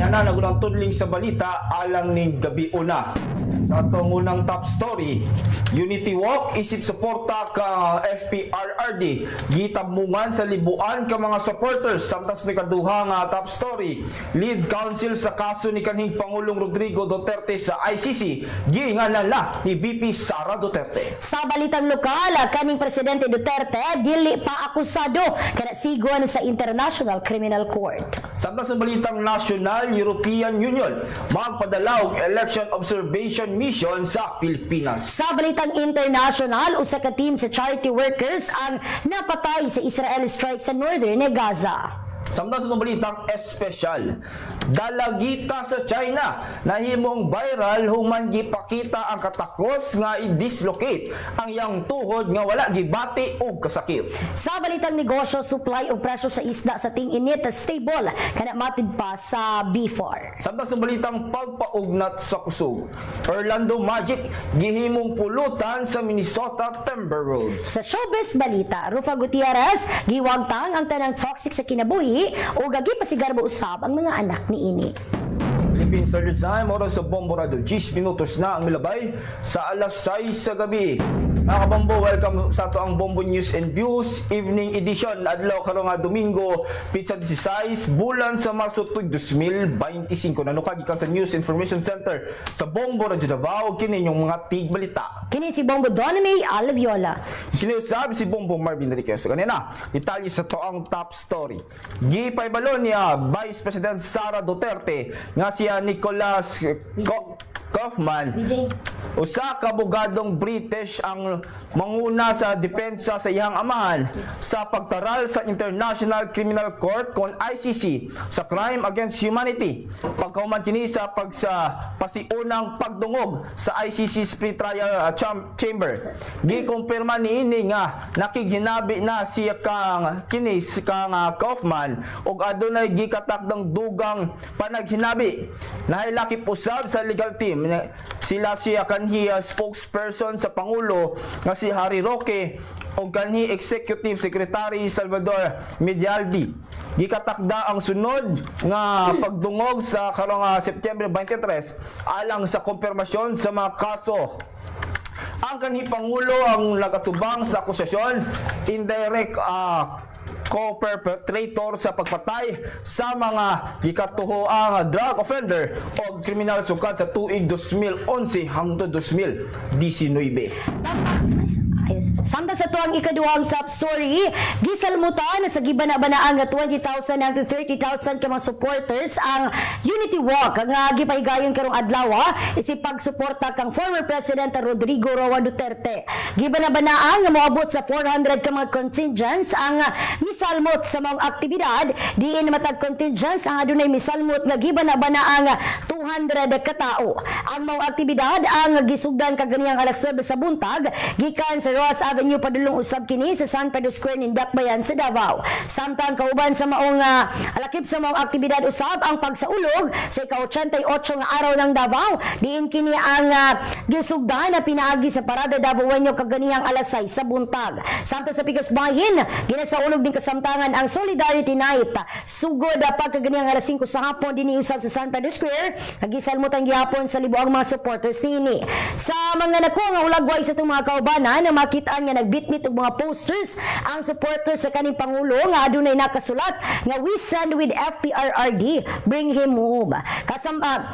Yan na nagunang tudling sa balita alang ning gabi una. Sa atong unang top story, Unity Walk isip suporta ka FPRRD. Gitabmungan sa libuan ka mga supporters. Samtang may kaduha nga top story, lead counsel sa kaso ni kanhing Pangulong Rodrigo Duterte sa ICC. Giinganan na ni VP Sara Duterte. Sa balitang lokal, kaning Presidente Duterte dili pa akusado kada sigon sa International Criminal Court. Samtang sa balitang national, European Union magpadala og election observation mission sa Pilipinas. Sa balitang international, usa ka team sa charity workers ang napatay sa Israeli strike sa northern Gaza. Samtang sa balitang espesyal, dalagita sa China nahimong viral human gipakita ang katakos nga i-dislocate ang iyang tuhod nga wala gibati og kasakit. Sa balitang negosyo, supply o presyo sa isda sa ting-init stable kana matid pa sa B4. Samtang sa balitang pagpaugnat sa kusog, Orlando Magic gihimong pulutan sa Minnesota Timberwolves. Sa showbiz balita, Rufa Gutierrez giwagtang ang tanang toxic sa kinabuhi o gagi pasigarbo usab ang mga anak ni ini. Philippine Standard Time, oras sa Bombo Radio. 10 minutos na ang milabay sa alas 6 sa gabi. Mga kabombo, welcome sa ato ang Bombo News and Views Evening Edition. Adlaw karong nga Domingo, pizza 16, bulan sa Marso 2025. Nanukag ikan sa News Information Center sa Bombo Radio Davao. Kini yung mga tigbalita. Kini si Bombo Doname Alviola. Kini usab si Bombo Marvin Enriquez. Kanina, detalye sa to ang top story. Gipaybalo niya Vice President Sara Duterte nga siya Nicholas Kaufman, usa ka abogadong British ang manguna sa depensa sa iyang amahan sa pagtaral sa International Criminal Court kon ICC sa crime against humanity. Pagkauman kini sa pasiunang pagdungog sa ICC's pre-trial chamber. Gikumpirma niini nga nakighinabi na siya kang Kaufman ug adunay gikatakdang dugang panaghinabi. Nahilakip usab sa legal team sila siya kanhi spokesperson sa Pangulo nga si Harry Roque o kanhi Executive Secretary Salvador Medialdi. Gikatakda ang sunod nga pagdungog sa karong September 23 alang sa konfirmasyon sa mga kaso. Ang kanhi Pangulo ang nagatubang sa akusasyon indirect co-perpetrator sa pagpatay sa mga gikatuhoang drug offender o kriminal sukad sa tuig 2011 hangtod 2019. Samtang sa tuwang ikaduhang top story, gisalmutan sa gibana-banaan nga 20,000 hangtod 30,000 ka mga supporters ang Unity Walk nga gipahigayon karong adlaw isip pagsuporta kang former President Rodrigo Roa Duterte. Gibana-banaan nga moabot sa 400 ka mga contingents ang misalmot sa mga aktibidad, diin matag contingents ang adunay misalmot nga gibana-banaan 200 ka tawo. Ang mga aktibidad ang gisugdan kaganiyang alas 9 sa buntag gikan sa Ross Avenue padulong usab kini sa San Pedro Square nin Dakbayan sa Davao. Samtang kauban sa maong alakip sa maong aktibidad usab ang pagsaulog sa ika-88 nga araw ng Davao. Diin kini ang gisugdan na pinaagi sa Parada Davaoenyo kaganihang alas 6 sa buntag. Samtang sa Pikas Bahin, ginasaulog din kasamtangan ang Solidarity Night. Sugod pagkaganihang alas 5 sa hapon dinhi usab sa San Pedro Square, nagisalmot ang gihapon sa libuang mga supporters nini. Sa mga nakuha nga ulagway sa itong mga kaubanan na makitaan nga nagbitbit og mga posters ang supporters sa kaning Pangulo nga adunay nakasulat nga we stand with FPRRD, bring him home.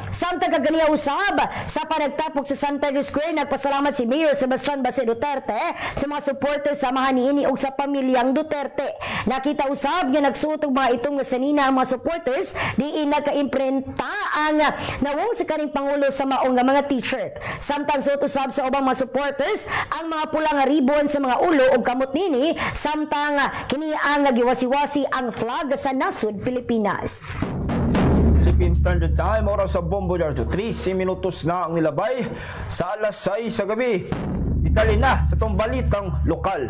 Samtang kaganiya usab sa panagtapok sa San Pedro Square, nagpasalamat si Mayor Sebastian Base Duterte sa mga supporters samahan niini og sa pamilyang Duterte. Nakita usab nga nagsuot og mga itong nga sanina ang mga supporters diin naka-imprenta ang nawong sa kaning Pangulo sa maong nga mga t-shirt. Samtang suot usab sa ubang mga supporters ang mga pulang ribbon sa mga ulo o kamot nini, samtang kini ang giwasi-wasi ang flag sa nasud Pilipinas. Philippine Standard Time, oras sa Bombo Radio. 13 minutos na ang nilabay sa alas 6 sa gabi. Itali na sa itong balitang lokal.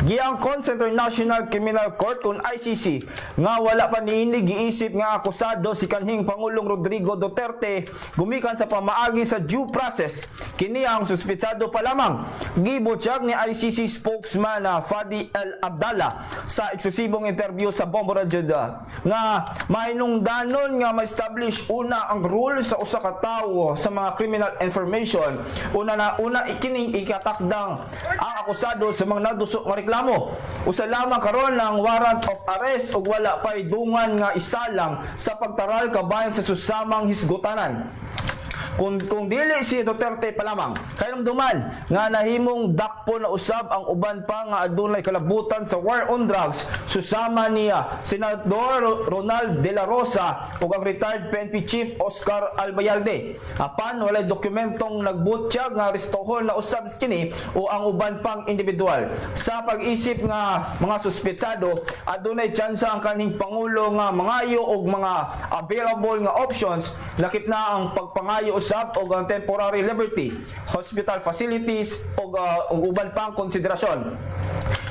Giangkon sa International Criminal Court kung ICC nga wala pa niini giisip nga akusado si kanhing Pangulong Rodrigo Duterte gumikan sa pamaagi sa due process. Kini ang suspetsado pa lamang. Gibutyag ni ICC spokesman na Fadi El Abdallah sa eksklusibong interview sa Bombo Radio nga mahinungdanon nga ma-establish una ang rule sa usa ka tawo sa mga criminal information. Una ikining ikatakdang ang akusado sa mga nadusok nga reklamo. Usa lamang karon ng warrant of arrest ug wala pay dungan nga isalang sa pagtaral kabayan sa susamang hisgutanan. Kung dili si Duterte pa lamang, kayramduman nga nahimong dakpo na usab ang uban pa nga adunay kalabutan sa war on drugs susama niya Senador Ronald De La Rosa ug ang retired PNP Chief Oscar Albayalde. Apan walay dokumentong nagbutyag nga arestohon na usab kini o ang uban pang individual. Sa pag-isip nga mga suspetsado, adunay tsansa ang kaning pangulo nga mangayo og mga available nga options lakip na ang pagpangayo usab og ang temporary liberty, hospital facilities og uban pang konsiderasyon.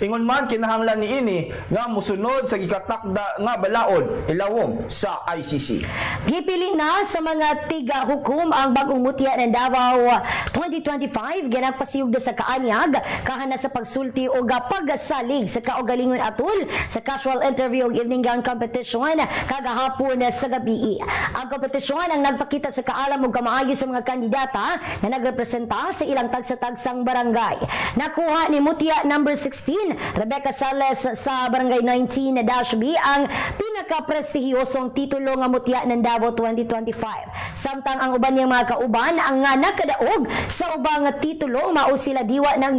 Ingon man kinahanglan niini nga musunod sa gikatakda nga balaod ilawom sa ICC. Gipili na sa mga tiga hukom ang bagong mutya ng Davao 2025 ginagpasiyog sa kaanyag kahana sa pagsulti o pagsalig sa kaugalingon atul sa casual interview ug evening gown competition kagahapon sa gabi. Ang kompetisyon ang nagpakita sa kaalam ug kamaayo sa mga kandidata na nagrepresenta sa ilang tagsa-tagsang barangay. Nakuha ni mutya number 16 Rebecca Sales sa barangay 19 na Dashby ang pinaka-prestihiyosong titulo nga mutya ng Davao 2025. Samtang ang uban niyang mga kauban ang nga nakadaog sa ubang titulo mao sila diwa ng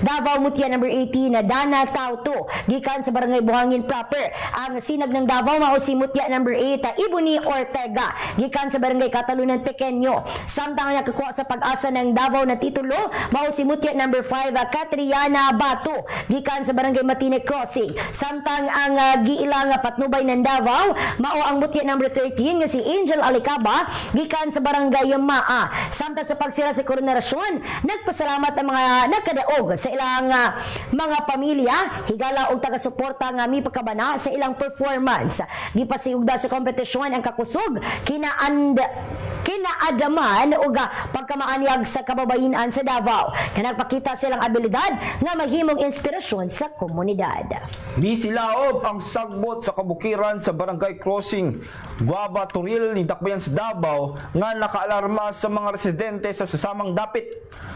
Davao mutya number 18 na Dana Tauto gikan sa barangay Buhangin proper. Ang sinag ng Davao mao si mutya number 8 Ibuni Ortega gikan sa barangay Katalunan Pequeño. Samtang ang nakakuha sa pag-asa ng Davao na titulo mao si mutya number 5 Catriana Bato gikan sa barangay Matine Crossing. Samtang ang giilang patnubay ng Davao mao ang mutya number 13 nga si Angel Alicaba gikan sa barangay Maa. Samtang sa pagsira sa koronasyon nagpasalamat ang mga nakadaog sa ilang mga pamilya higala og taga-suporta nga mipakabana sa ilang performance. Gipasiugda sa kompetisyon ang kakusog kinaadaman og pagkamaanyag sa kababayenan sa Davao. Nagpakita silang abilidad nga mahimong inspirasyon sa komunidad. Bisilaob ang sagbot sa kabukiran sa barangay crossing Guaba Turil ni Dakbayan sa Davao nga nakaalarma sa mga residente sa susamang dapit.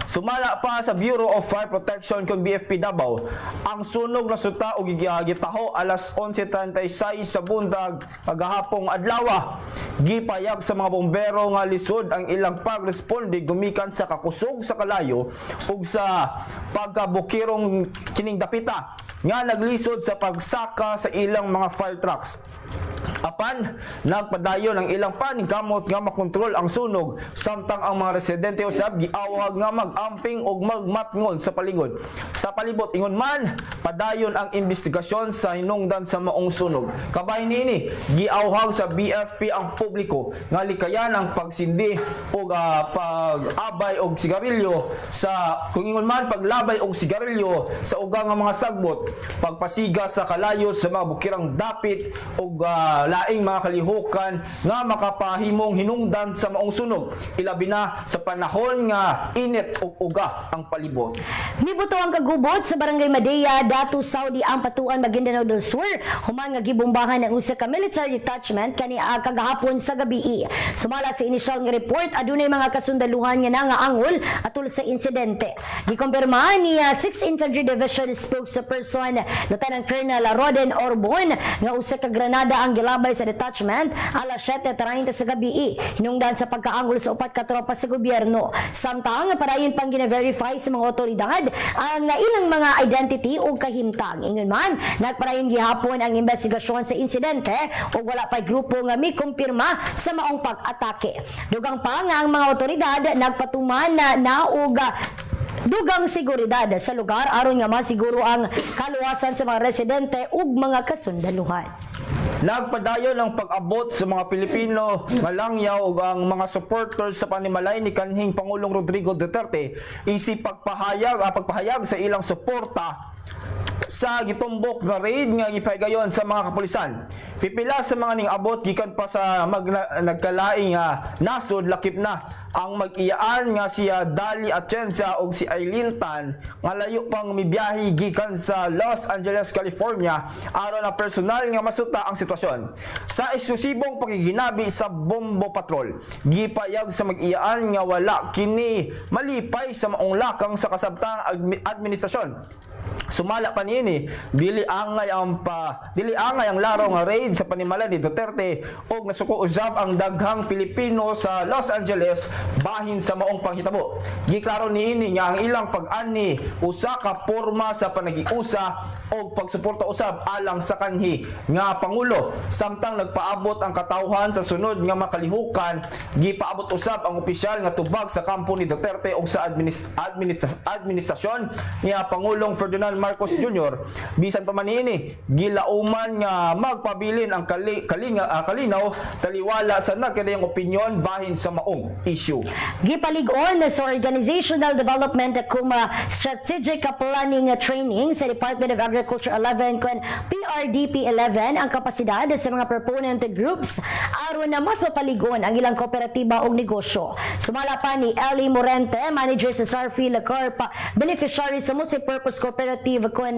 Sumala pa sa Bureau of Fire Protection kung BFP Davao ang sunog na suta og gitaho alas 11:36 sa bundag kagahapong adlaw. Gipayag sa mga bombero nga lisod ang ilang pagresponde gumikan sa kakusog sa kalayo ug sa pagkabukirong kining dapita nga naglisod sa pagsaka sa ilang mga fire trucks. Apan, nagpadayon ang ilang paningkamot nga makontrol ang sunog samtang ang mga residente usab giawag nga mag-amping og magmatngon sa palingod. Sa palibot ingon man, padayon ang investigasyon sa hinungdan sa maong sunog. Kabay niini, giawhag sa BFP ang publiko nga likayan ang pagsindi og pag-abay og sigarilyo sa kung ingon man paglabay og sigarilyo sa ugang nga mga sagbot, pagpasiga sa kalayo sa mga bukirang dapit og laing mga kalihukan nga makapahimong hinungdan sa maong sunog ilabi na sa panahon nga init ug uga ang palibot. Mibuto ang kagubot sa barangay Madea, Datu, Saudi ang patuan Maguindanao del Sur human nga gibombahan ng usa ka military detachment kani kagahapon sa gabi. Sumala sa inisyal nga report adunay mga kasundaluhan nga nangaangol atol sa insidente. Gikumpirma ni 6th Infantry Division spokesperson Lieutenant Colonel Roden Orbon nga usa ka granada ang gilabay sa detachment alas 7:30 sa gabi hinungdan sa pagkaanggol sa upat ka tropa sa gobyerno. Samtang padayon pang gina-verify sa mga otoridad ang ilang mga identity o kahimtang. Ingon man, nagpadayon gihapon ang investigasyon sa insidente o wala pa'y grupo nga may kumpirma sa maong pag-atake. Dugang pa nga ang mga otoridad nagpatuman na og dugang seguridad sa lugar aron nga masiguro ang kaluwasan sa mga residente ug mga kasundaluhan. Nagpadayon ang pag-abot sa mga Pilipino nga langyaw ug ang mga supporters sa panimalay ni kanhing Pangulong Rodrigo Duterte isip pagpahayag sa ilang suporta sa gitumbok nga raid nga gipahigayon sa mga kapulisan. Pipila sa mga ning abot gikan pa sa nagkalaing nga nasud lakip na ang mag-iyaan nga siya Dali Atienza og si Aileen Tan nga layo pang mibiyahe gikan sa Los Angeles, California aron na personal nga masuta ang sitwasyon. Sa eksklusibong pakiginabi sa Bombo Patrol, gipayag sa mag-iyaan nga wala kini malipay sa maong lakang sa kasabtang administrasyon. Sumala pa niini, dili angay ang laro nga raid sa panimala ni Duterte og nasuko usab ang daghang Pilipino sa Los Angeles bahin sa maong panghitabo. Giklaro niini nga ang ilang pag-ani usa ka porma sa panagiusa og pagsuporta usab alang sa kanhi nga pangulo samtang nagpaabot ang katawhan sa sunod nga makalihukan. Gipaabot usab ang opisyal nga tubag sa kampo ni Duterte og sa administrasyon niya Pangulong Ferdinand Marcos Jr. Bisan pa man niini, gilauman nga magpabilin ang kalinaw taliwala sa nagkadayang opinyon bahin sa maong issue. Gipalig-on sa Organizational Development kung Strategic Planning Training sa Department of Agriculture 11 kung PRDP 11 ang kapasidad sa mga proponent groups aron na mas mapaligon ang ilang kooperatiba o negosyo. Sumala pa ni Ellie Morente, manager sa Sarfil Corp, beneficiary sa multi-purpose cooperative kung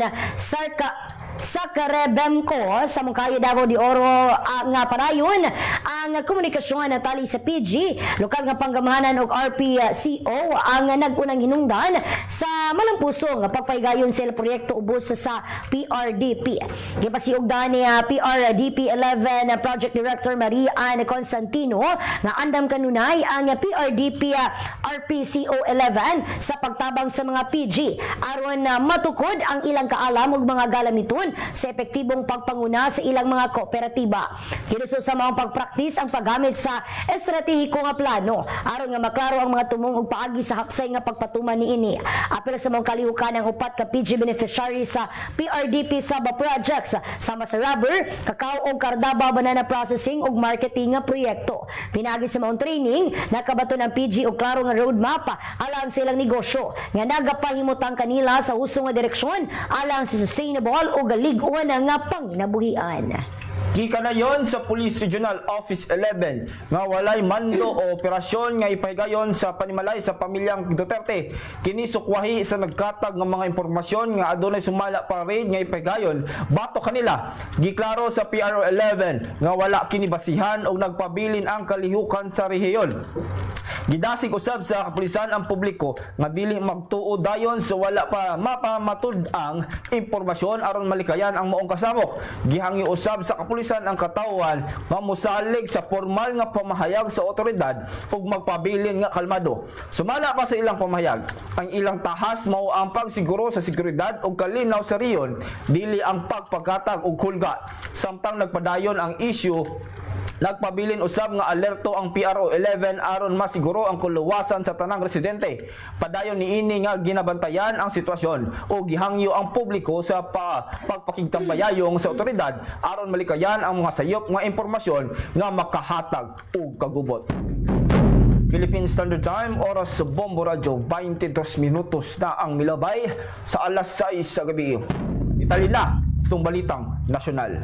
Sakarebemco sa Mungkayo, Davao de Oro nga parayon ang komunikasyon na tali sa PG, lokal nga panggamahanan og RPCO ang nagunang hinungdan sa malampusong pagpaygayon sa proyekto ubos sa PRDP. Gipasiugdan ni PRDP 11 Project Director Maria Ann Constantino nga andam kanunay ang PRDP RPCO 11 sa pagtabang sa mga PG aron matukod ang ilang kaalam ug mga galamiton sa epektibong pagpanguna sa ilang mga kooperatiba. Kinuso sa mga pagpraktis ang paggamit sa estratehiko nga plano aron nga maklaro ang mga tumong ug paagi sa hapsay nga pagpatuman niini. Apil sa mga kalihukan ang upat ka PG beneficiary sa PRDP Saba projects sama sa rubber, kakao ug kardaba banana processing ug marketing nga proyekto. Pinagi sa mga training nakabato ng PG og klaro nga roadmap alang sa ilang negosyo nga nagapahimutang kanila sa husto nga direksyon alang sa sustainable ug lig-on nga panginabuhian. Gikanayon sa Police Regional Office 11 nga walay mando o operasyon nga ipahigayon sa panimalay sa pamilyang Duterte. Kini sukwahi sa nagkatag ng mga impormasyon nga adunay sumala pa raid nga ipahigayon bato kanila. Giklaro sa PRO 11 nga wala kini basihan o nagpabilin ang kalihukan sa rehiyon. Gidasig usab sa kapulisan ang publiko nga dili magtuo dayon sa wala pa mapamatud ang impormasyon aron malikayan ang maong kasamok. Gihangyo usab sa kapulisan ang katawan nga mosalig sa formal nga pamahayag sa otoridad ug magpabilin nga kalmado. Sumala pa sa ilang pamahayag, ang ilang tahas mao ang pagsiguro sa seguridad ug kalinaw sa riyon, dili ang pagpagkatag ug kulga. Samtang nagpadayon ang issue, nagpabilin usab nga alerto ang PRO 11 aron masiguro ang kuluwasan sa tanang residente. Padayon niini nga ginabantayan ang sitwasyon o gihangyo ang publiko sa pagpakigtambayayong sa otoridad aron malikayan ang mga sayop nga impormasyon nga makahatag og kagubot. Philippine Standard Time, oras sa Bombo Radio, 22 minutos na ang milabay sa alas 6 sa gabi. Itali na itong balitang nasyonal.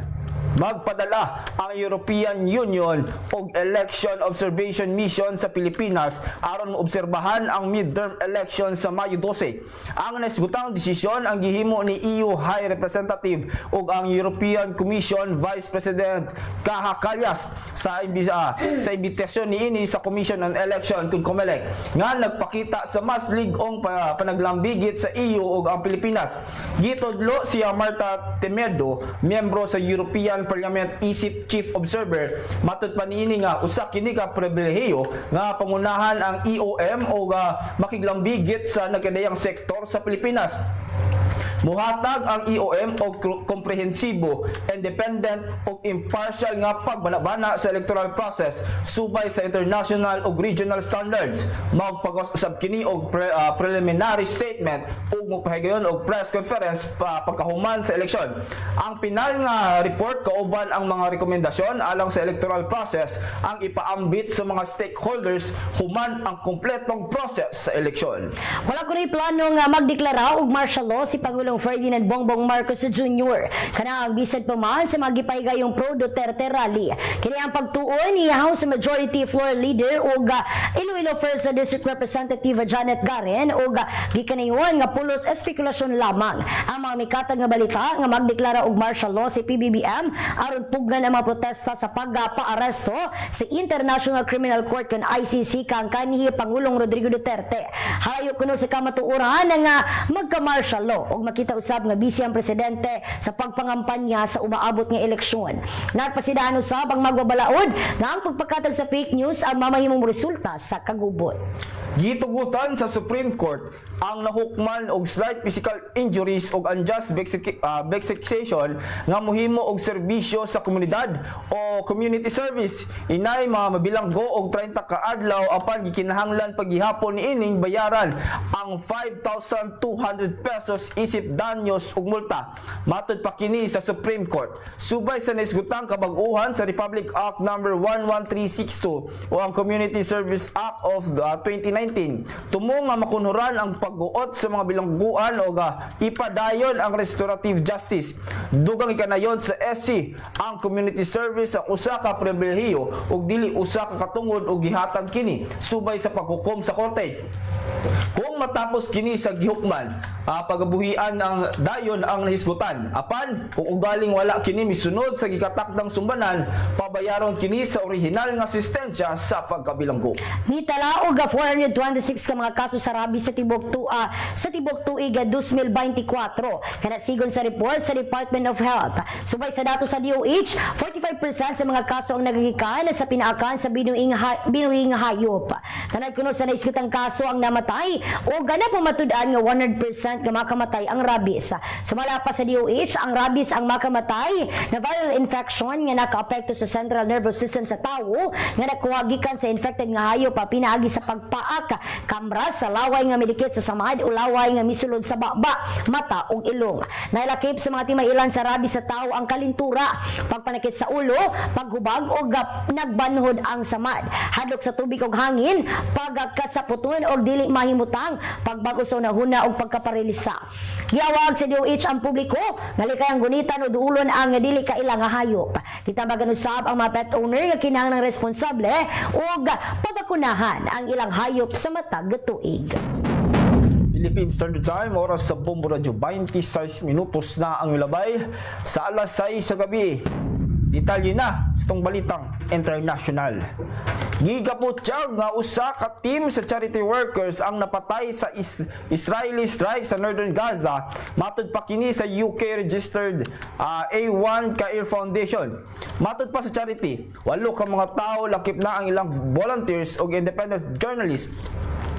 Magpadala ang European Union og election observation mission sa Pilipinas aron maobserbahan ang midterm election sa Mayo 12. Ang nasgutang desisyon ang gihimo ni EU High Representative ug ang European Commission Vice President Kaja Kallas sa imbitasyon niini sa Commission on Election kung COMELEC nga nagpakita sa mas lig-ong panaglambigit sa EU ug ang Pilipinas. Gitudlo siya Marta Temedo, miyembro sa European Parliament ISIP Chief Observer, matud pa niini nga usa kini ka pribilehiyo nga pangunahan ang EOM o makiglambigit sa nagkadayang sektor sa Pilipinas. Muhatag ang EOM og komprehensibo, independent ug impartial nga pagbanabana sa electoral process subay sa international ug regional standards. Magpag-usab kini og preliminary statement ug magpahigayon og press conference pagkahuman sa eleksyon. Ang pinal nga report kauban ang mga rekomendasyon alang sa electoral process ang ipaambit sa mga stakeholders human ang kompletong process sa eleksyon. Wala ko rin plano nga magdeklara og martial law si Pangulong Pangulong Ferdinand Bongbong Marcos Jr. Kana ang bisan pa man sa mga gipahigayong pro Duterte rally. Kini ang pagtuon ni House Majority Floor Leader ug Iloilo 1st District Representative Janet Garen ug gikanayon nga pulos espekulasyon lamang ang mga mikatag nga balita nga magdeklara og martial law si PBBM aron pugnan ang mga protesta sa pagpaaresto sa International Criminal Court kun ICC kang kanhi Pangulong Rodrigo Duterte. Hayo kuno sa kamatuoran nga magka-martial law ug makita usab nga busy ang presidente sa pagpangampanya sa umaabot nga eleksyon. Nagpasidaan usab ang magbabalaod nga ang pagpakatag sa fake news ang mamahimong resulta sa kagubot. Gitugutan sa Supreme Court ang nahukman og slight physical injuries og unjust vexation nga mohimo og serbisyo sa komunidad o community service. Inay mga mabilanggo og 30 ka adlaw apan gikinahanglan paghihapon niining bayaran ang 5,200 pesos isip danyos ug multa. Matud pa kini sa Supreme Court. Subay sa naisgutang kabag-uhan sa Republic Act No. 11362 o ang Community Service Act of 2019 tumong nga makunhuran ang pagguot sa mga bilangguan o ipadayon ang restorative justice. Dugang ikanayon sa SC ang community service sa usa ka pribilehiyo ug dili usa ka katungod og gihatag kini subay sa paghukom sa korte. Kung matapos kini sa gihukman, pagabuhian ang dayon ang nahisgutan. Apan kung ugaling wala kini misunod sa gikatakdang sumbanan, pabayaron kini sa orihinal nga asistensya sa pagkabilanggo. Nitala og 426 ka mga kaso sa rabies sa tibok tuig 2024 kana sigon sa report sa Department of Health. Subay sa datos sa DOH, 45% sa mga kaso ang nagagikan sa pinaakan sa binuing hayop. Tanad kuno sa naisgutang kaso ang namatay o gana pumatud-an nga 100% nga makamatay ang rabies. Sumala pa sa DOH, ang rabies ang makamatay na viral infection nga nakaapekto sa central nervous system sa tawo nga nakuha gikan sa infected nga hayop pinaagi sa pagpaak, kamras sa laway nga midikit sa samad o laway nga misulod sa baba, mata ug ilong. Nailakip sa mga timailan sa rabies sa tawo ang kalintura, pagpanakit sa ulo, paghubag o nagbanhod ang samad, hadlok sa tubig ug hangin, pagkasaputon og dili mahimutang, pagbago sa unahuna og pagkaparilisa. Giawag sa DOH ang publiko nga likayang gunitan o duulon ang dili kailang nga hayop. Kitabagan usab ang mga pet owner nga kinahanglang responsable og pabakunahan ang ilang hayop sa matag tuig. Philippine Standard Time, oras sa Bombo Radio, 26 minutos na ang ilabay sa alas 6 sa gabi. Detalye na sa itong balitang international. Gigaputyag nga usa ka team sa charity workers ang napatay sa Israeli strike sa Northern Gaza. Matud pa kini sa UK registered A1 Cair Foundation. Matud pa sa charity, 8 ka mga tao lakip na ang ilang volunteers o independent journalists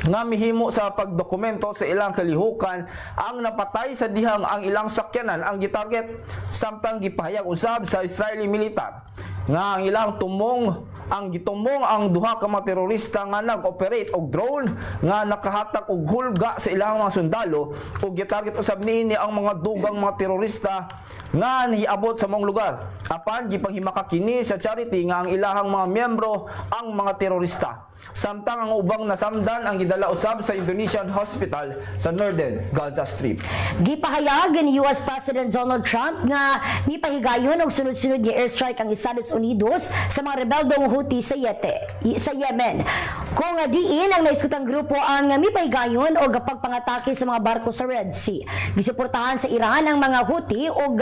nga mihimo sa pagdokumento sa ilang kalihukan ang napatay sa dihang ang ilang sakyanan ang gitarget. Samtang gipahayag usab sa Israeli militar nga ang ilang gitumong ang duha ka mga terorista nga nag-operate og drone nga nakahatak og hulga sa ilang mga sundalo ug gitarget usab niini ang mga dugang mga terorista nga nahiabot sa mong lugar. Apan gipanghimaka kini sa charity nga ang ilahang mga miyembro ang mga terorista. Samtang ang ubang nasamdan ang gidala usab sa Indonesian hospital sa Northern Gaza Strip. Gipahayag ni US President Donald Trump nga gipahigayon og sunod-sunod nga airstrike ang Estados Unidos sa mga rebeldong Houthi sa Yemen. Kung diin ang naisgutang grupo ang mipahigayon og pagpangatake sa mga barko sa Red Sea. Gisuportahan sa Iran ang mga Houthi og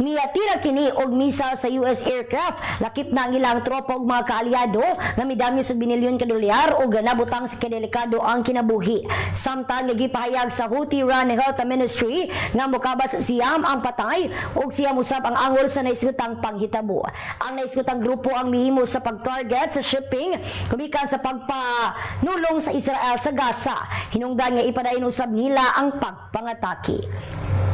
niyatira kini og missile sa US aircraft. Lakip na ang ilang tropa og mga kaalyado nga midamyo sa binilyon ka dolyar o ganabutang sa kadelikado ang kinabuhi. Samtang gipahayag sa Houthi-run Health Ministry nga mokabat sa siyam ang patay o siyam usab ang angol sa naisgutang panghitabo. Ang naisgutang grupo ang mihimo sa pag-target sa shipping kumikan sa pagpanulong sa Israel sa Gaza. Hinungdan nga ipadayon usab nila ang pagpangatake.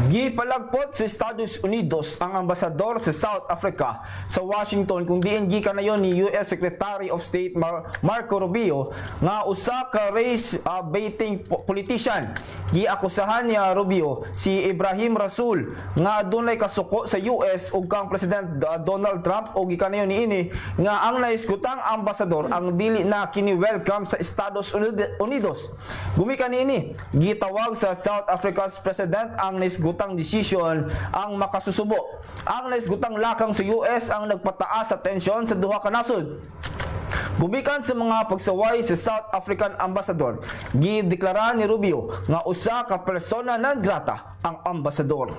Gipalagpot sa Estados Unidos ang ambasador sa South Africa sa Washington kung diin gikanayon ni US Secretary of State Marco Rubio nga usa ka race baiting politician. Giakusahan niya Rubio si Ibrahim Rasul nga dunay kasuko sa US ug kang President Donald Trump ug gikanayon niini nga ang naisgutang ambasador ang dili na kini welcome sa Estados Unidos. Gumikan niini gitawag sa South Africa's President ang naisgutang naisgutang desisyon ang makasusubo. Ang naisgutang lakang sa US ang nagpataas sa tensyon sa duha ka nasod. Gumikan sa mga pagsaway sa South African Ambassador, gideklara ni Rubio nga usa ka persona non grata ang ambasador.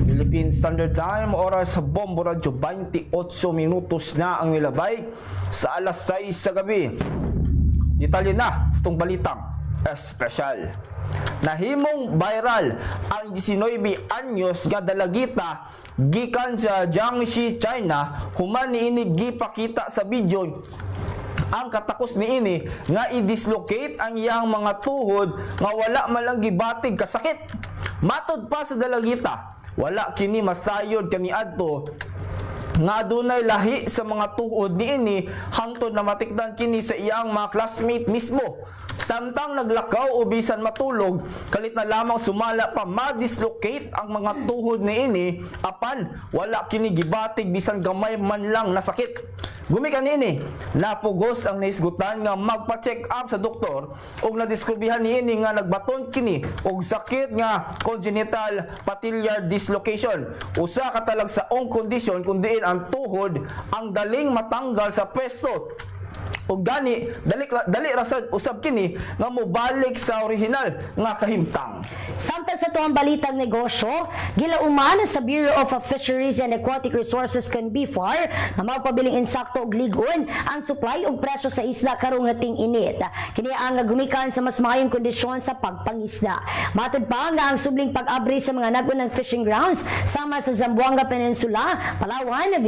Philippine Standard Time, oras sa Bombo Radio, 28 minutos na ang nilabay sa alas 6 sa gabi. Detalye na sa itong balitang espesyal. Nahimong viral ang 19 anyos nga dalagita gikan sa Jiangxi, China, human niini gipakita sa video ang katakos niini nga i-dislocate ang iyang mga tuhod nga wala man lang gibatig kasakit. Matod pa sa dalagita, wala kini masayod kaniadto nga dunay lahi sa mga tuhod niini hangtod na matikdan kini sa iyang mga classmate mismo. Samtang naglakaw o bisan matulog, kalit na lamang sumala pa ma-dislocate ang mga tuhod niini apan wala kini gibatig bisan gamay man lang na sakit. Gumikan niini, napugos ang naisgutan nga magpa-check up sa doktor ug nadiskubrihan niini nga nagbaton kini og sakit nga congenital patellar dislocation. Usa ka talag saong kondisyon kundiin ang tuhod ang daling matanggal sa pwesto. O gani, dali rasad usab kini nga mobalik sa orihinal nga kahimtang. Samtang sa tuwang balitang negosyo, gilauman sa Bureau of Fisheries and Aquatic Resources kan BFAR nga magpabiling insakto og ligon ang supply og presyo sa isda karong ngating init. Kini ang gumikan sa mas maayong kondisyon sa pagpangisda. Matud pa nga ang subling pag-abri sa mga nagunang fishing grounds sama sa Zamboanga Peninsula, Palawan,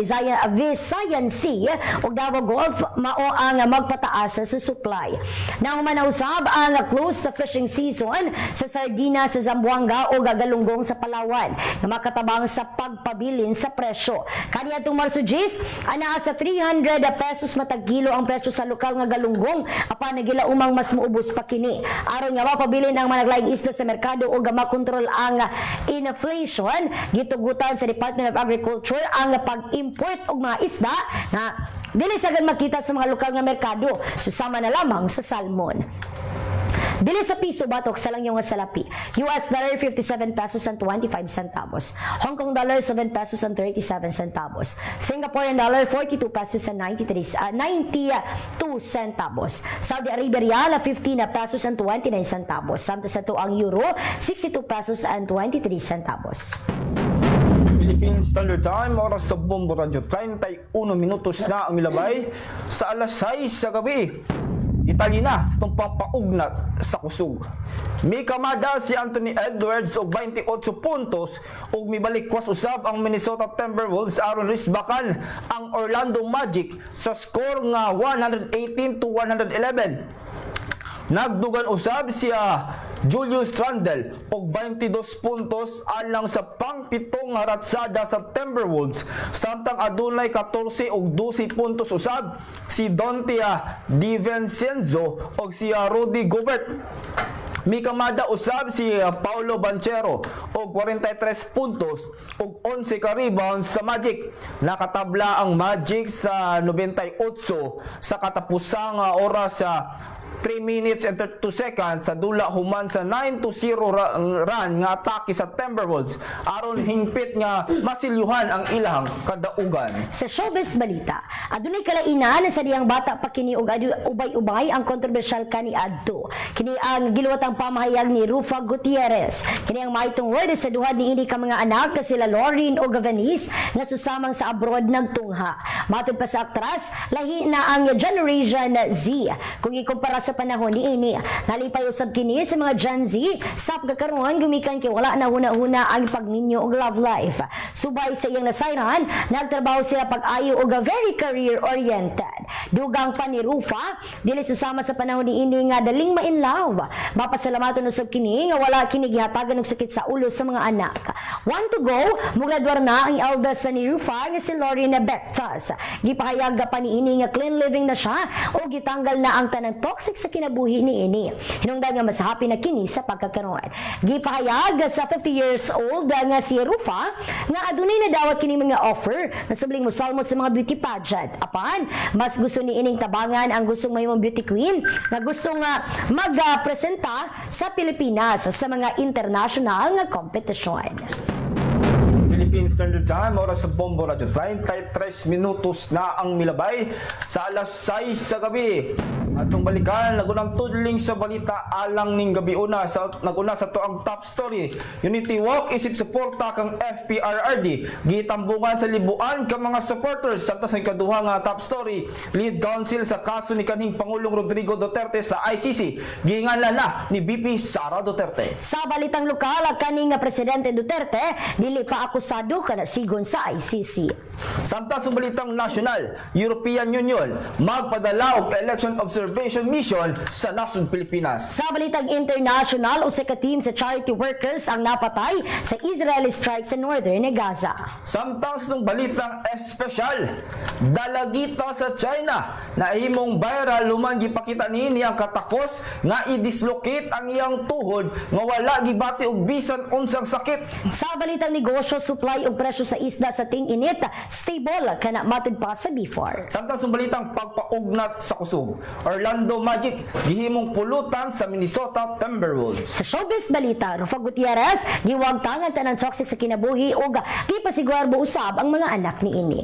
Visayan Sea ug Davao Gulf mao ang magpataas sa supply. Nang manausab ang close sa fishing season sa sardina sa Zamboanga o Galunggong sa Palawan na makatabang sa pagpabilin sa presyo. Kaniadtong Marso 10, ana sa 300 pesos matag kilo ang presyo sa lokal nga galunggong apan nagila umang mas muubos pa kini. Aron nga mapabilin ang managlaing isda sa merkado o makontrol ang inflation, gitugutan sa Department of Agriculture ang pag-import og mga isda na dili sagad makita sa mga lokal nga merkado, susama na lamang sa salmon. Dili sa piso batok sa lang yung salapi. US dollar 57 pesos and 25 centavos. Hong Kong dollar 7 pesos and 37 centavos. Singaporean dollar 42 pesos and 92 centavos. Saudi Arabia rial 15 pesos and 29 centavos. Samtang sa to ang euro 62 pesos and 23 centavos. Philippine Standard Time, oras sa Bombo Radio, 31 minutos na ang milabay sa alas 6 sa gabi. Detalye na sa itong pampaugnat sa kusog. May kamada si Anthony Edwards og 28 puntos ug mibalikwas usab ang Minnesota Timberwolves aron risbakan ang Orlando Magic sa score nga 118-111. Nagdugan usab siya Julius Randle og 22 puntos alang sa pangpitong nga ratsada sa Timberwolves, samtang adunay 14 og 12 puntos usab si Donte DiVincenzo og si Rudy Gobert. May kamada usab si Paolo Banchero og 43 puntos og 11 ka rebounds sa Magic. Nakatabla ang Magic sa 98 sa katapusang oras sa 3 minutes and 32 seconds sa dula human sa 9-0 run nga atake sa Timberwolves aron hingpit nga masilyuhan ang ilang kadaugan. Sa showbiz balita, adunay kalainan sa diyang bata pa kini og ubay-ubay ang kontrobersyal kaniadto. Kini ang giluwatang pamahayag ni Rufa Gutierrez. Kini ang maitong word sa duha niini ka mga anak na sila Lauren o Venice nga susamang sa abroad nagtungha. Matod pa sa aktras, lahi na ang Generation Z. Kung ikumpara sa panahon niini, nalipay usab kini sa mga Gen Z sap gakaron gumikan kay wala na huna-huna ang pagninyo og love life. Subay sa iyang nasayran, nagtrabaho sila pag-ayo og very career-oriented. Dugang pa ni Rufa, dili susama sa panahon niini nga daling ma-in love. Mapasalamaton usab kini nga wala kini gihatagan og sakit sa ulo sa mga anak. One to go, mugladwar na ang eldest ni Rufa nga si Lorena Bectas. Gipahayag pa niini nga clean living na siya o gitanggal na ang tanang toxic sa kinabuhi ni ini. Hinungdan nga masahapi na kini sa pagkakaroon. Gipahayag sa 50 years old nga si Rufa nga adunay na dawat kini mga offer na subling mosalmot sa mga beauty pageant. Apan, mas gusto ni ining tabangan ang gustong mahimong beauty queen na gusto nga magpresenta sa Pilipinas sa mga international nga kompetisyon. Philippine Standard Time, oras sa Bombo Radio, 33 minutos na ang milabay sa alas 6 sa gabi. Atong balikan, nagunang tudling sa balita alang ning gabi una naguna sa to ang top story. Unity Walk isip suporta kang FPRRD. Gitambungan sa libuan ka mga supporters sa ikaduha nga top story. Lead counsel sa kaso ni kanhing Pangulong Rodrigo Duterte sa ICC. Ginganlan na ni BP Sara Duterte. Sa balitang lokal, kaning nga Presidente Duterte dili pa akusado kana sigon sa ICC. Samtang sa balitang nasyonal, European Union magpadala og election observation mission sa nasod Pilipinas. Sa balitang international, usa ka team sa charity workers ang napatay sa Israeli strike sa northern Gaza. Samtang sa balitang espesyal, dalagita sa China na himong viral human gipakita niini ang katakos nga i-dislocate ang iyang tuhod nga wala gibati og bisan unsang sakit. Sa balitang negosyo, supply ug presyo sa isda sa ting-init stable kana matud pa sa B4. Samtang sa balitang pagpaugnat sa kusog, Orlando Magic gihimong pulutan sa Minnesota Timberwolves. Sa showbiz balita, Rufa Gutierrez giwagtang ang tanan toxic sa kinabuhi ug gipasigurar mo usab ang mga anak ni ini.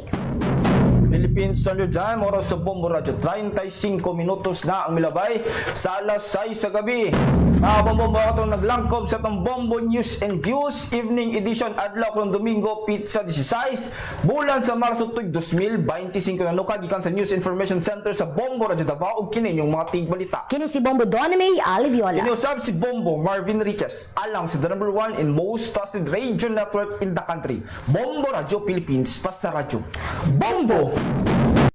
Philippine Standard Time, oras sa Bombo Radio, 35 minutos na ang milabay sa alas 6 sa gabi. Mga Bombo itong naglangkob sa itong Bombo News and Views Evening Edition adlaw kung Domingo, Pizza 16, bulan sa Marso 2025 na nukad ikan sa News Information Center sa Bombo Radio Davao ug kini yung mga tigbalita. Kini si Bombo Doname Aliviola. Kiniusab si Bombo Marvin Riches alang sa the number 1 in most trusted radio network in the country. Bombo Radio Philippines, Pasta Radio. Bombo!